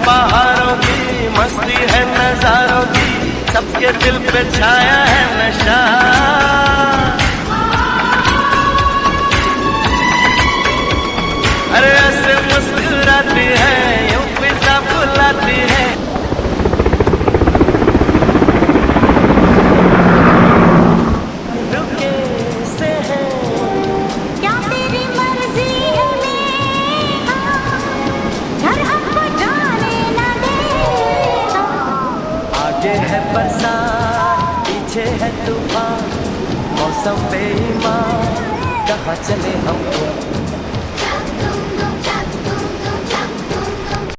बहारों की, मस्ती है नजारों की, सबके दिल पे छाया है नशा। अरे ऐसे मुस्कुराती है, यूं फिजा बुलाती है। रुके से है क्या तेरी मर्जी है मेरा, घर हमको जाने न देगा। आगे है बरसात, पीछे है तूफान, मौसम बेईमान, कहाँ चले हम।